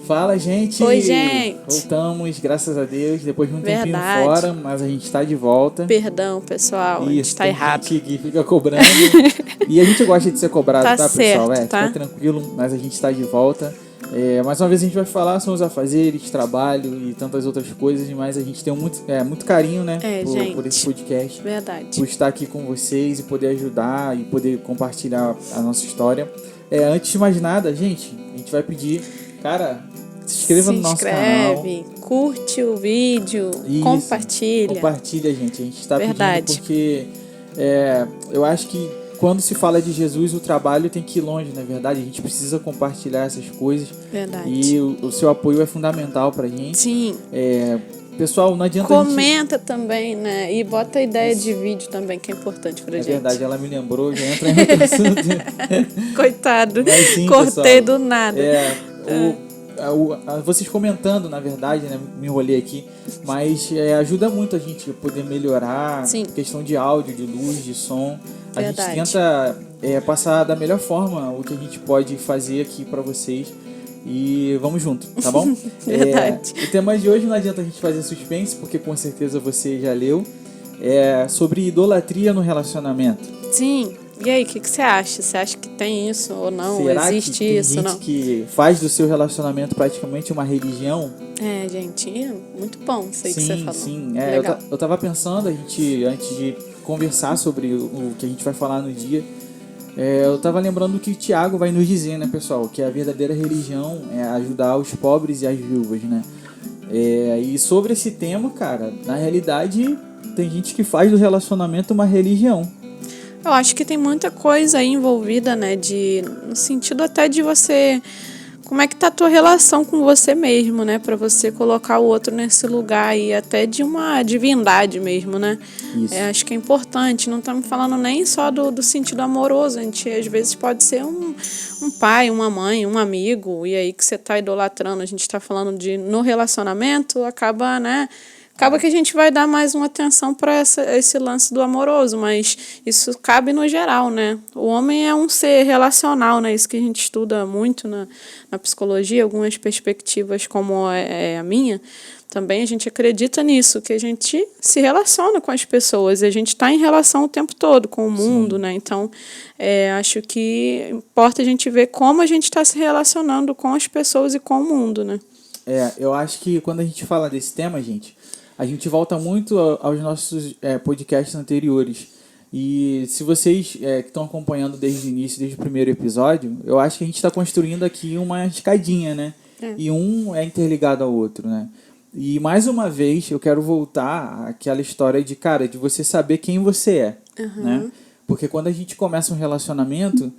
Fala, gente! Oi, gente! Voltamos, graças a Deus, depois de um tempinho Verdade. fora, mas a gente está de volta. Perdão, pessoal, a gente tá errado. Tem gente que fica cobrando. E a gente gosta de ser cobrado, tá, pessoal? Certo, tá? Fica tranquilo, mas a gente está de volta. Mais uma vez a gente vai falar sobre os afazeres, trabalho e tantas outras coisas, mas a gente tem muito carinho, né, por esse podcast. Verdade. Por estar aqui com vocês e poder ajudar e poder compartilhar a nossa história. Antes de mais nada, gente, a gente vai pedir, cara, se inscreva no nosso canal. Curte o vídeo, Isso, compartilha. Compartilha, gente. A gente está Verdade. pedindo porque eu acho que quando se fala de Jesus, o trabalho tem que ir longe, na verdade. A gente precisa compartilhar essas coisas. Verdade. E o seu apoio é fundamental pra gente. Sim. Pessoal, não adianta Comenta também, né? E bota a ideia de vídeo também, que é importante pra gente. É verdade, ela me lembrou, já entra em outro assunto. Coitado, Sim, cortei pessoal, do nada. Vocês comentando, na verdade, né, me enrolei aqui, mas ajuda muito a gente a poder melhorar. Sim. Questão de áudio, de luz, de som. Verdade. A gente tenta passar da melhor forma o que a gente pode fazer aqui pra vocês. E vamos junto, tá bom? Verdade. O tema de hoje não adianta a gente fazer suspense, porque com certeza você já leu. É sobre idolatria no relacionamento. Sim. E aí, o que você acha? Você acha que tem isso ou não? Será Existe que tem isso gente não? que faz do seu relacionamento praticamente uma religião? Gente, muito bom isso aí que você falou. Sim, Legal. eu tava pensando, antes de conversar sobre o que a gente vai falar no dia, eu tava lembrando que o Tiago vai nos dizer, né, pessoal, que a verdadeira religião é ajudar os pobres e as viúvas, né? E sobre esse tema, cara, na realidade, tem gente que faz do relacionamento uma religião. Eu acho que tem muita coisa aí envolvida, né, no sentido até de você... Como é que tá a tua relação com você mesmo, né? Pra você colocar o outro nesse lugar aí, até de uma divindade mesmo, né? Isso. Acho que é importante. Não estamos falando nem só do sentido amoroso. A gente, às vezes, pode ser um pai, uma mãe, um amigo. E aí que você tá idolatrando. A gente tá falando no relacionamento, acaba, né? Acaba que a gente vai dar mais uma atenção para esse lance do amoroso, mas isso cabe no geral, né? O homem é um ser relacional, né? Isso que a gente estuda muito na psicologia, algumas perspectivas como a minha, também a gente acredita nisso, que a gente se relaciona com as pessoas, e a gente está em relação o tempo todo com o mundo, Sim. né? Então, acho que importa a gente ver como a gente está se relacionando com as pessoas e com o mundo, né? Eu acho que quando a gente fala desse tema, gente, a gente volta muito aos nossos podcasts anteriores. E se vocês que estão acompanhando desde o início, desde o primeiro episódio, eu acho que a gente está construindo aqui uma escadinha, né? E um é interligado ao outro, né? E mais uma vez eu quero voltar àquela história de você saber quem você é, né? Porque quando a gente começa um relacionamento,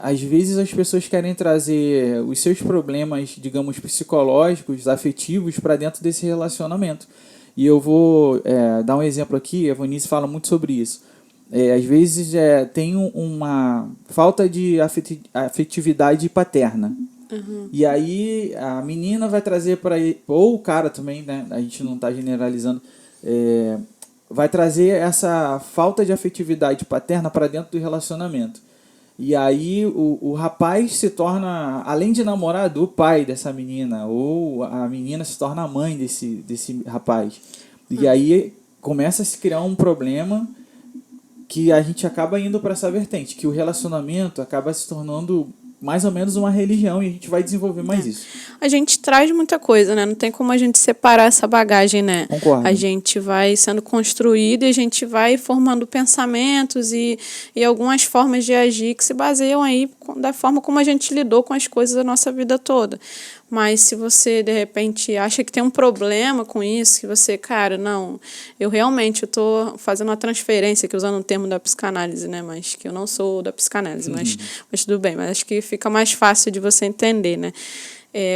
às vezes as pessoas querem trazer os seus problemas, digamos, psicológicos, afetivos para dentro desse relacionamento. E eu vou dar um exemplo aqui, a Vanice fala muito sobre isso. Às vezes tem uma falta de afetividade paterna. E aí a menina vai trazer para ele, ou o cara também, né? A gente não está generalizando, vai trazer essa falta de afetividade paterna para dentro do relacionamento. E aí o rapaz se torna, além de namorado, o pai dessa menina, ou a menina se torna a mãe desse rapaz. E aí começa a se criar um problema que a gente acaba indo para essa vertente, que o relacionamento acaba se tornando mais ou menos uma religião, e a gente vai desenvolver mais isso. A gente traz muita coisa, né? Não tem como a gente separar essa bagagem, né? Concordo. A gente vai sendo construído e a gente vai formando pensamentos e algumas formas de agir que se baseiam aí da forma como a gente lidou com as coisas da nossa vida toda. Mas se você, de repente, acha que tem um problema com isso, que você, não, eu estou fazendo uma transferência, aqui usando o termo da psicanálise, né? Mas que eu não sou da psicanálise, mas tudo bem. Mas acho que fica mais fácil de você entender, né?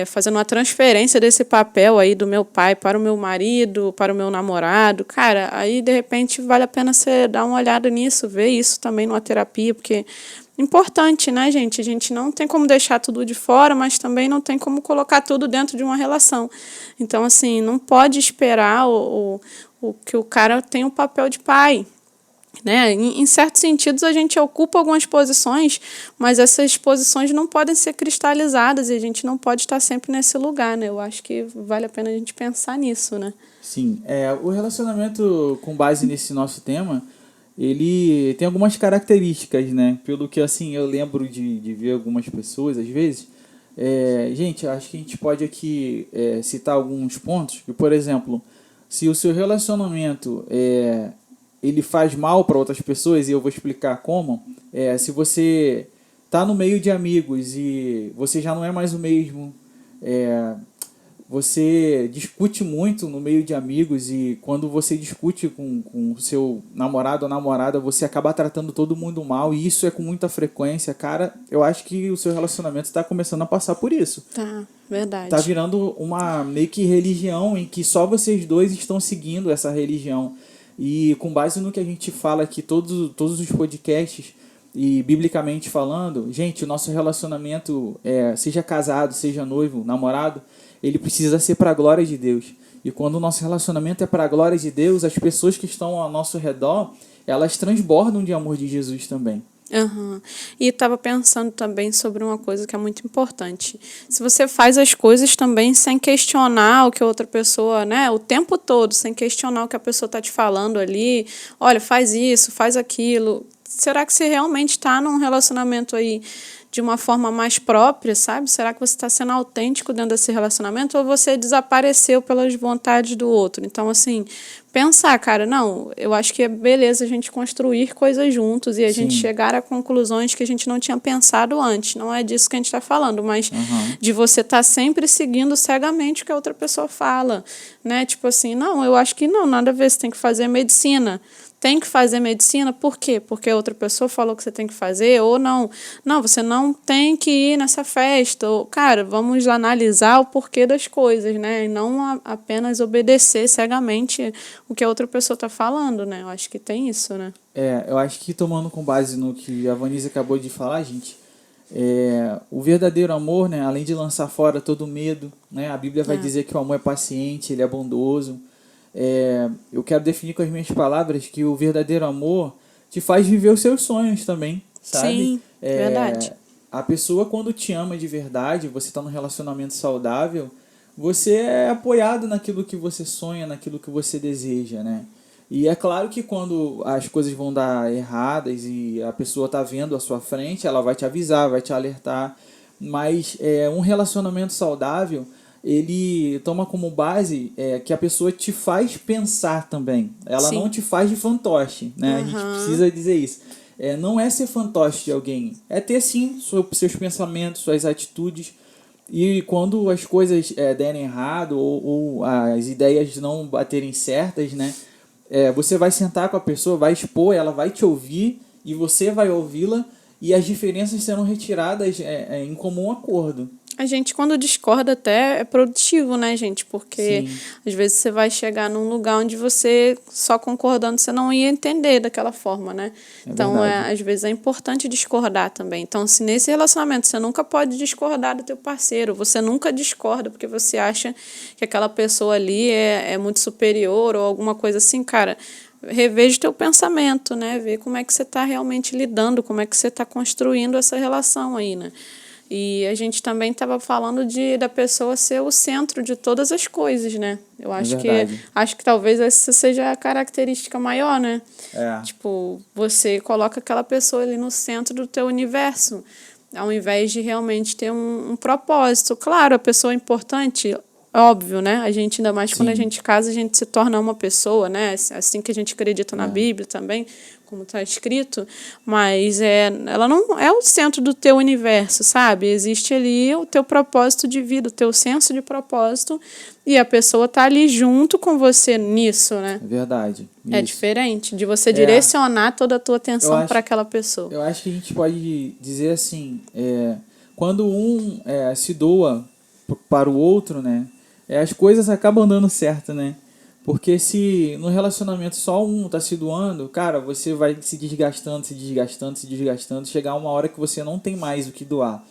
Fazendo uma transferência desse papel aí do meu pai para o meu marido, para o meu namorado, aí, de repente, vale a pena você dar uma olhada nisso, ver isso também numa terapia, porque... Importante, né, gente? A gente não tem como deixar tudo de fora, mas também não tem como colocar tudo dentro de uma relação. Então, assim, não pode esperar que o cara tenha o papel de pai. né? Em certos sentidos, a gente ocupa algumas posições, mas essas posições não podem ser cristalizadas e a gente não pode estar sempre nesse lugar, né? Eu acho que vale a pena a gente pensar nisso, né? Sim, o relacionamento com base nesse nosso tema, ele tem algumas características, né? Pelo que, assim, eu lembro de ver algumas pessoas, às vezes. Gente, acho que a gente pode aqui citar alguns pontos. Que, por exemplo, se o seu relacionamento ele faz mal para outras pessoas, e eu vou explicar como, se você tá no meio de amigos e você já não é mais o mesmo, você discute muito no meio de amigos e quando você discute com o seu namorado ou namorada, você acaba tratando todo mundo mal e isso é com muita frequência. Cara, eu acho que o seu relacionamento está começando a passar por isso. Tá, verdade. Tá virando uma meio que religião em que só vocês dois estão seguindo essa religião. E com base no que a gente fala aqui, todos os podcasts, e biblicamente falando, gente, o nosso relacionamento, seja casado, seja noivo, namorado, ele precisa ser para a glória de Deus. E quando o nosso relacionamento é para a glória de Deus, as pessoas que estão ao nosso redor, elas transbordam de amor de Jesus também. Uhum. E estava pensando também sobre uma coisa que é muito importante. Se você faz as coisas também sem questionar o que a outra pessoa, né, o tempo todo, sem questionar o que a pessoa está te falando ali, olha, faz isso, faz aquilo. Será que você realmente está num relacionamento aí de uma forma mais própria, sabe? Será que você está sendo autêntico dentro desse relacionamento ou você desapareceu pelas vontades do outro? Então, assim, pensar, cara, não, eu acho que é beleza a gente construir coisas juntos e a gente chegar a conclusões que a gente não tinha pensado antes. Não é disso que a gente está falando, mas de você estar sempre seguindo cegamente o que a outra pessoa fala, né? Tipo assim, não, eu acho que não, nada a ver, você tem que fazer medicina. Tem que fazer medicina, por quê? Porque outra pessoa falou que você tem que fazer, ou não. Não, você não tem que ir nessa festa. Ou, cara, vamos analisar o porquê das coisas, né? E não apenas obedecer cegamente o que a outra pessoa está falando, né? Eu acho que tem isso, né? Eu acho que tomando com base no que a Vanessa acabou de falar, gente, o verdadeiro amor, né, além de lançar fora todo medo, né, a Bíblia vai dizer que o amor é paciente, ele é bondoso. Eu quero definir com as minhas palavras que o verdadeiro amor te faz viver os seus sonhos também, sabe? Sim, verdade. A pessoa, quando te ama de verdade, você está num relacionamento saudável, você é apoiado naquilo que você sonha, naquilo que você deseja, né? E é claro que quando as coisas vão dar erradas e a pessoa está vendo à sua frente, ela vai te avisar, vai te alertar, mas um relacionamento saudável, ele toma como base que a pessoa te faz pensar também. Ela não te faz de fantoche, né? A gente precisa dizer isso. Não é ser fantoche de alguém. É ter, sim, seus pensamentos, suas atitudes. E quando as coisas derem errado ou as ideias não baterem certas, né? Você vai sentar com a pessoa, vai expor, ela vai te ouvir e você vai ouvi-la. E as diferenças serão retiradas em comum acordo. A gente, quando discorda, até é produtivo, né, gente? Porque às vezes você vai chegar num lugar onde você, só concordando, você não ia entender daquela forma, né? Então, às vezes é importante discordar também. Então, se nesse relacionamento você nunca pode discordar do teu parceiro, você nunca discorda porque você acha que aquela pessoa ali é muito superior ou alguma coisa assim, cara, reveja o teu pensamento, né? Vê como é que você está realmente lidando, como é que você está construindo essa relação aí, né? E a gente também estava falando da pessoa ser o centro de todas as coisas, né? Eu acho que talvez essa seja a característica maior, né? Tipo, você coloca aquela pessoa ali no centro do teu universo, ao invés de realmente ter um propósito. Claro, a pessoa é importante, óbvio, né? A gente, ainda mais quando a gente casa, a gente se torna uma pessoa, né? Assim que a gente acredita na Bíblia também, como está escrito, mas ela não é o centro do teu universo, sabe? Existe ali o teu propósito de vida, o teu senso de propósito, e a pessoa está ali junto com você nisso, né? É verdade. É diferente de você direcionar toda a tua atenção para aquela pessoa. Eu acho que a gente pode dizer assim, quando um se doa para o outro, né? As coisas acabam dando certo, né? Porque se no relacionamento só um tá se doando, cara, você vai se desgastando, chegar uma hora que você não tem mais o que doar.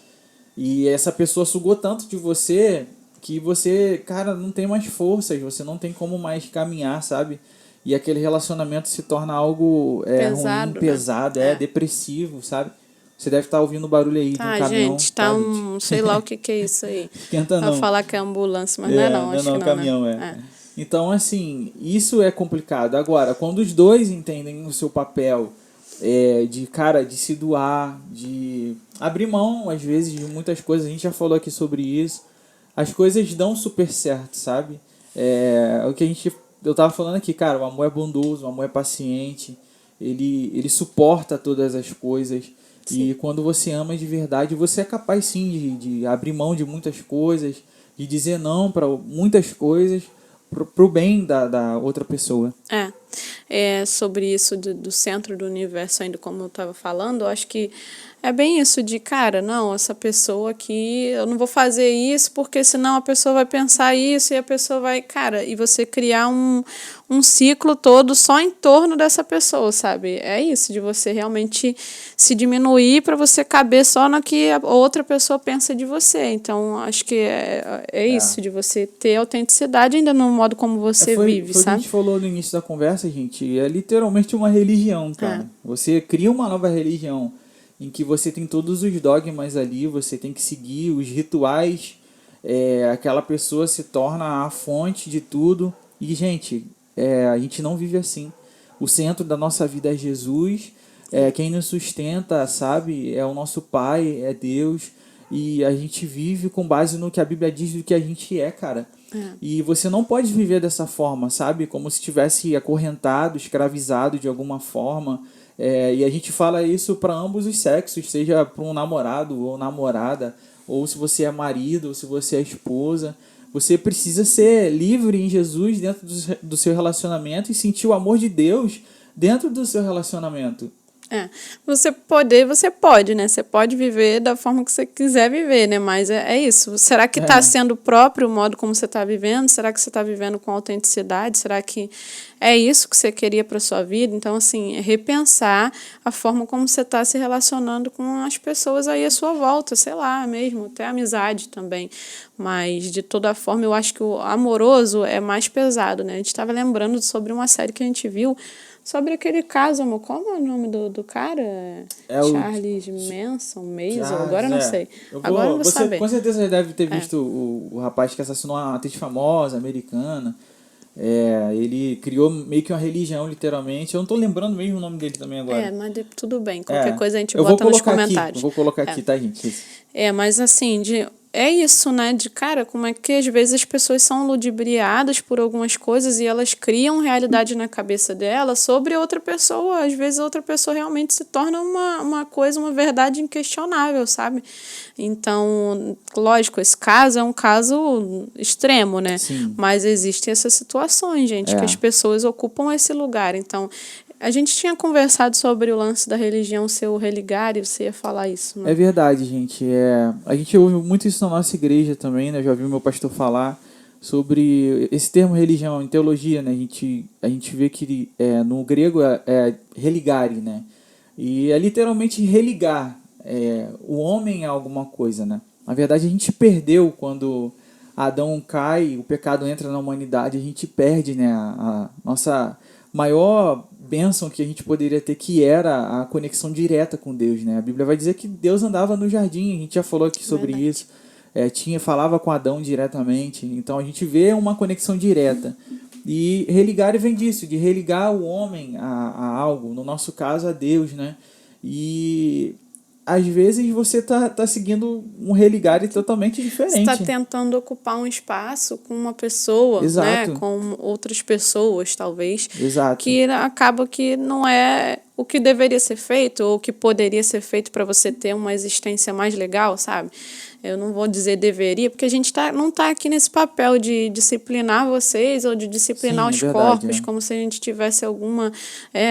E essa pessoa sugou tanto de você que você, cara, não tem mais forças, você não tem como mais caminhar, sabe? e aquele relacionamento se torna algo Pesado, ruim, pesado, né? depressivo, sabe? Você deve estar ouvindo o barulho aí de um caminhão. Gente, tá sei lá o que é isso aí. Esquenta Pra não. falar que é ambulância, mas não é não, acho que não, caminhão, né? Então, assim, isso é complicado. Agora, quando os dois entendem o seu papel de se doar, de abrir mão, às vezes, de muitas coisas, a gente já falou aqui sobre isso, as coisas dão super certo, sabe? O que eu tava falando aqui, cara, o amor é bondoso, o amor é paciente, ele suporta todas as coisas. Sim. E quando você ama de verdade, você é capaz sim de abrir mão de muitas coisas, de dizer não para muitas coisas, pro bem da outra pessoa. Sobre isso do centro do universo, ainda como eu estava falando, eu acho que é bem isso de, cara, não, essa pessoa aqui, eu não vou fazer isso porque senão a pessoa vai pensar isso e a pessoa vai, cara, e você criar um ciclo todo só em torno dessa pessoa, sabe? É isso, de você realmente se diminuir para você caber só no que a outra pessoa pensa de você. Então, acho que é isso, de você ter autenticidade ainda no modo como você vive, foi sabe? O que a gente falou no início da conversa, gente, é literalmente uma religião, cara. Você cria uma nova religião em que você tem todos os dogmas ali, você tem que seguir os rituais, aquela pessoa se torna a fonte de tudo. E, gente, a gente não vive assim. O centro da nossa vida é Jesus, quem nos sustenta, sabe, é o nosso Pai, é Deus, e a gente vive com base no que a Bíblia diz do que a gente é, cara. E você não pode viver dessa forma, sabe, como se estivesse acorrentado, escravizado de alguma forma. E a gente fala isso para ambos os sexos, seja para um namorado ou namorada, ou se você é marido, ou se você é esposa. Você precisa ser livre em Jesus dentro do seu relacionamento e sentir o amor de Deus dentro do seu relacionamento. Você pode, né? Você pode viver da forma que você quiser viver, né? Mas é isso. Será que está sendo próprio o modo como você está vivendo? Será que você está vivendo com autenticidade? Será que é isso que você queria para sua vida? Então, assim, repensar a forma como você está se relacionando com as pessoas aí à sua volta, sei lá, mesmo, até amizade também. Mas, de toda forma, eu acho que o amoroso é mais pesado, né? A gente estava lembrando sobre uma série que a gente viu, sobre aquele caso, amor, como é o nome do cara? Charles Manson, agora eu não sei. Agora eu vou saber. Com certeza já deve ter visto o rapaz que assassinou uma atriz famosa, americana. Ele criou meio que uma religião, literalmente. Eu não tô lembrando mesmo o nome dele também agora. Mas tudo bem. Qualquer coisa a gente bota nos comentários. Eu vou colocar aqui, tá, gente? Mas assim, é isso, né? De cara, como é que às vezes as pessoas são ludibriadas por algumas coisas e elas criam realidade na cabeça delas sobre outra pessoa. Às vezes outra pessoa realmente se torna uma verdade inquestionável, sabe? Então, lógico, esse caso é um caso extremo, né? Sim. Mas existem essas situações, gente, que as pessoas ocupam esse lugar. Então, a gente tinha conversado sobre o lance da religião ser o religar e você ia falar isso, né? É verdade, gente. A gente ouve muito isso na nossa igreja também, né? Já ouvi meu pastor falar sobre esse termo religião em teologia, né? A gente vê que no grego é religare, né? E é literalmente religar o homem a alguma coisa, né? Na verdade, a gente perdeu quando Adão cai, o pecado entra na humanidade, a gente perde, né? A nossa maior bênção que a gente poderia ter, que era a conexão direta com Deus, né? A Bíblia vai dizer que Deus andava no jardim, a gente já falou aqui sobre isso, falava com Adão diretamente, então a gente vê uma conexão direta. E religar vem disso, de religar o homem a algo, no nosso caso a Deus, né? E às vezes você tá seguindo um religare totalmente diferente. Você está tentando ocupar um espaço com uma pessoa, Exato. né? Com outras pessoas, talvez. Exato. Que acaba que não é o que deveria ser feito ou o que poderia ser feito para você ter uma existência mais legal, sabe? Eu não vou dizer deveria, porque a gente não está aqui nesse papel de disciplinar vocês ou de disciplinar os corpos, como se a gente tivesse alguma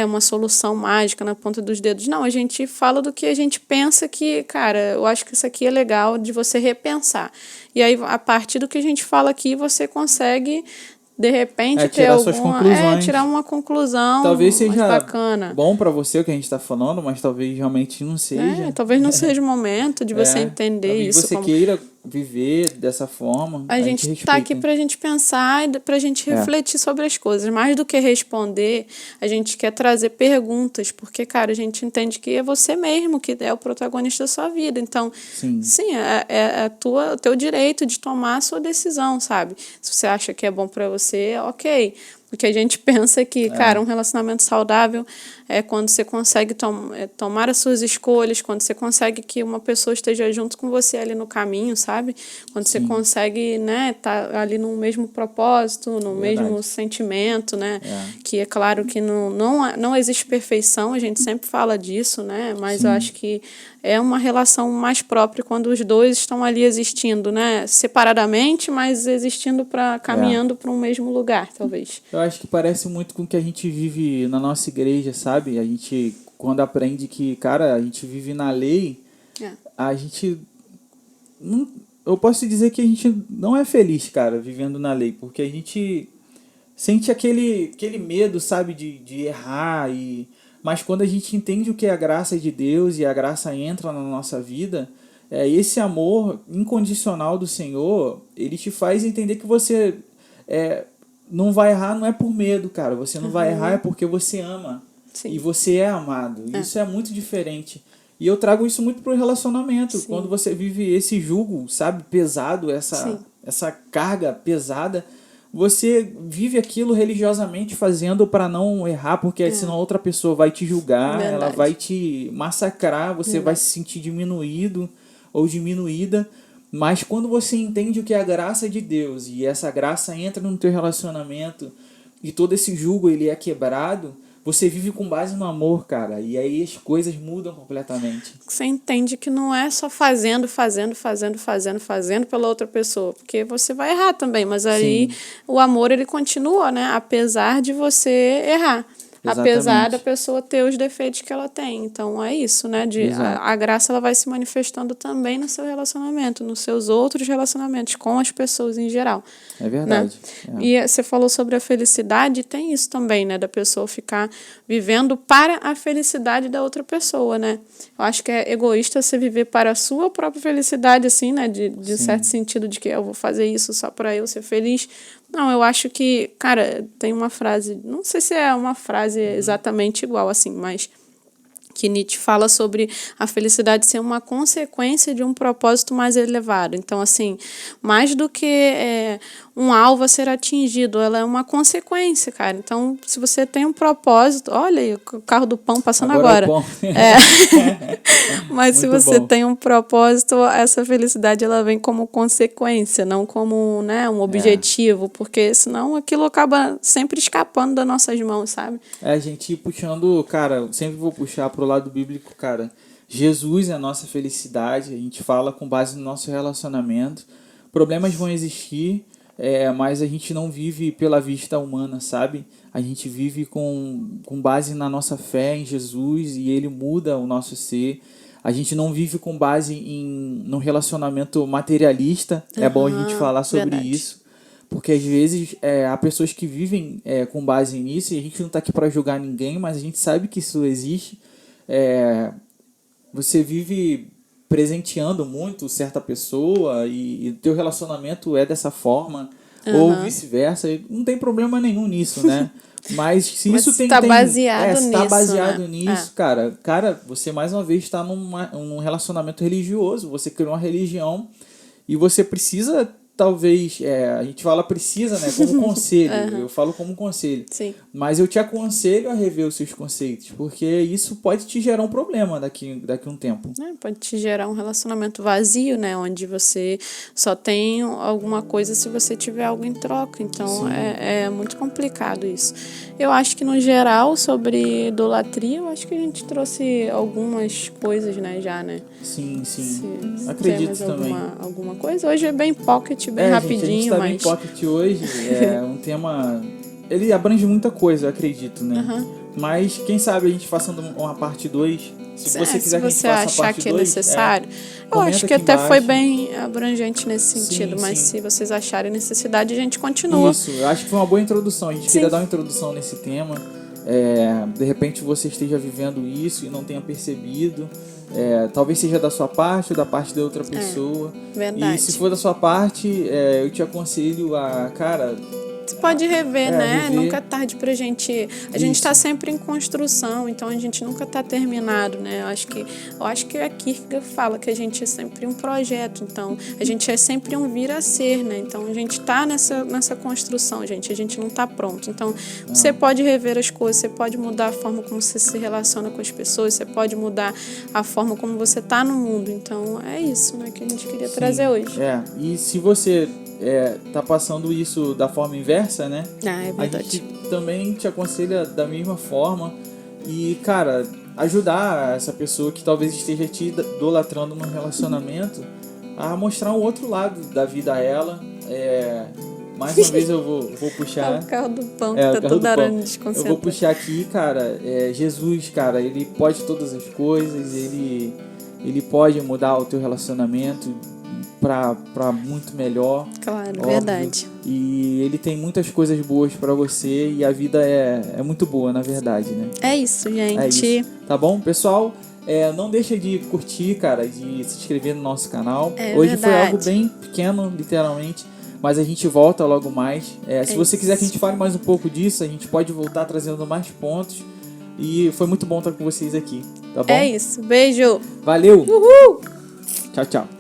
uma solução mágica na ponta dos dedos. Não, a gente fala do que a gente pensa que, cara, eu acho que isso aqui é legal de você repensar. E aí, a partir do que a gente fala aqui, você consegue, de repente, tirar suas conclusões. Tirar uma conclusão talvez seja mais bacana. Bom para você o que a gente está falando, mas talvez realmente não seja. Talvez não seja o momento de você entender talvez isso. Você queira viver dessa forma, A gente está aqui para a gente pensar e para a gente refletir sobre as coisas. Mais do que responder, a gente quer trazer perguntas, porque, cara, a gente entende que é você mesmo que é o protagonista da sua vida. Então, sim, é o teu direito de tomar a sua decisão, sabe? Se você acha que é bom para você, ok. Porque a gente pensa que, cara, um relacionamento saudável é quando você consegue tomar as suas escolhas, quando você consegue que uma pessoa esteja junto com você ali no caminho, sabe? Quando você consegue, né, tá ali no mesmo propósito, no mesmo sentimento, né? Que é claro que não existe perfeição, a gente sempre fala disso, né? Mas eu acho que é uma relação mais própria quando os dois estão ali existindo, né? Separadamente, mas existindo caminhando para um mesmo lugar, talvez. Eu acho que parece muito com o que a gente vive na nossa igreja, sabe? A gente, quando aprende que, cara, a gente vive na lei, a gente... eu posso dizer que a gente não é feliz, cara, vivendo na lei, porque a gente sente aquele medo, sabe, de errar. Mas quando a gente entende o que é a graça de Deus e a graça entra na nossa vida, esse amor incondicional do Senhor, ele te faz entender que você... não vai errar, não é por medo, cara. Você não vai errar é porque você ama. Sim. E você é amado. Isso é muito diferente. E eu trago isso muito pro relacionamento. Sim. Quando você vive esse jugo, sabe, pesado, essa carga pesada, você vive aquilo religiosamente fazendo para não errar, porque senão outra pessoa vai te julgar, ela vai te massacrar, você vai se sentir diminuído ou diminuída. Mas quando você entende o que é a graça de Deus e essa graça entra no teu relacionamento e todo esse jugo ele é quebrado, você vive com base no amor, cara. E aí as coisas mudam completamente. Você entende que não é só fazendo pela outra pessoa. Porque você vai errar também, mas aí o amor ele continua, né? Apesar de você errar. Exatamente. Apesar da pessoa ter os defeitos que ela tem. Então, é isso, né? A graça ela vai se manifestando também no seu relacionamento, nos seus outros relacionamentos com as pessoas em geral. É verdade. Né? E você falou sobre a felicidade, tem isso também, né? Da pessoa ficar vivendo para a felicidade da outra pessoa, né? Eu acho que é egoísta você viver para a sua própria felicidade, assim, né? De certo sentido, de que eu vou fazer isso só para eu ser feliz. Não, eu acho que, cara, tem uma frase, não sei se é uma frase exatamente igual, assim, mas que Nietzsche fala sobre a felicidade ser uma consequência de um propósito mais elevado. Então, assim, mais do que um alvo a ser atingido, ela é uma consequência, cara. Então, se você tem um propósito... Olha aí, o carro do pão passando agora. Mas se você tem um propósito, essa felicidade ela vem como consequência, não como, né, um objetivo, porque senão aquilo acaba sempre escapando das nossas mãos, sabe? A gente ir puxando, cara, sempre vou puxar pro lado bíblico, cara. Jesus é a nossa felicidade, a gente fala com base no nosso relacionamento. Problemas vão existir, mas a gente não vive pela vista humana, sabe? A gente vive com base na nossa fé em Jesus e Ele muda o nosso ser. A gente não vive com base num relacionamento materialista. É bom a gente falar sobre isso. Porque às vezes há pessoas que vivem com base nisso e a gente não está aqui para julgar ninguém, mas a gente sabe que isso existe. Você vive presenteando muito certa pessoa e teu relacionamento é dessa forma, ou vice-versa. Não tem problema nenhum nisso, né? Mas se isso está baseado nisso, tá baseado né? nisso, cara, você mais uma vez está num relacionamento religioso. Você criou uma religião e você precisa... Talvez, a gente fala precisa, né, como conselho, eu falo como conselho, mas eu te aconselho a rever os seus conceitos, porque isso pode te gerar um problema daqui a um tempo. Pode te gerar um relacionamento vazio, né, onde você só tem alguma coisa se você tiver algo em troca, então é muito complicado isso. Eu acho que no geral, sobre idolatria, eu acho que a gente trouxe algumas coisas, né, já, né. Sim. Acredito também. Alguma coisa? Hoje é bem pocket, bem rapidinho, gente, a gente tá bem pocket hoje, é um tema... Ele abrange muita coisa, eu acredito, né? Mas, quem sabe a gente faça uma parte 2. Se você quiser que a gente faça a parte 2... Se você achar que é necessário. Eu acho que até embaixo. Foi bem abrangente nesse sentido, mas se vocês acharem necessidade, a gente continua. Isso, eu acho que foi uma boa introdução. A gente queria dar uma introdução nesse tema. De repente você esteja vivendo isso e não tenha percebido. talvez seja da sua parte ou da parte da outra pessoa. Verdade. E se for da sua parte, eu te aconselho a, cara... Você pode rever, né? Rever. Nunca é tarde pra gente... A gente tá sempre em construção, então a gente nunca tá terminado, né? Eu acho que a Kierkegaard fala que a gente é sempre um projeto, então a gente é sempre um vir a ser, né? Então a gente tá nessa construção, gente. A gente não tá pronto. Então você pode rever as coisas, você pode mudar a forma como você se relaciona com as pessoas, você pode mudar a forma como você tá no mundo. Então é isso, né? Que a gente queria trazer hoje. E se você... tá passando isso da forma inversa, né? É verdade. A gente também te aconselha da mesma forma e, cara, ajudar essa pessoa que talvez esteja te idolatrando no relacionamento a mostrar um outro lado da vida a ela. Mais uma vez eu vou puxar... É o carro do pão que tá toda hora me desconcentrando. Eu vou puxar aqui, cara, Jesus, cara, ele pode todas as coisas, ele pode mudar o teu relacionamento pra muito melhor. Claro, óbvio. Verdade. E ele tem muitas coisas boas pra você e a vida é muito boa, na verdade, né? É isso, gente. É isso. Tá bom, pessoal? Não deixa de curtir, cara, de se inscrever no nosso canal. Hoje verdade. foi algo bem pequeno, literalmente, mas a gente volta logo mais. Se você quiser que a gente fale mais um pouco disso, a gente pode voltar trazendo mais pontos. E foi muito bom estar com vocês aqui, tá bom? É isso. Beijo. Valeu! Uhul! Tchau, tchau.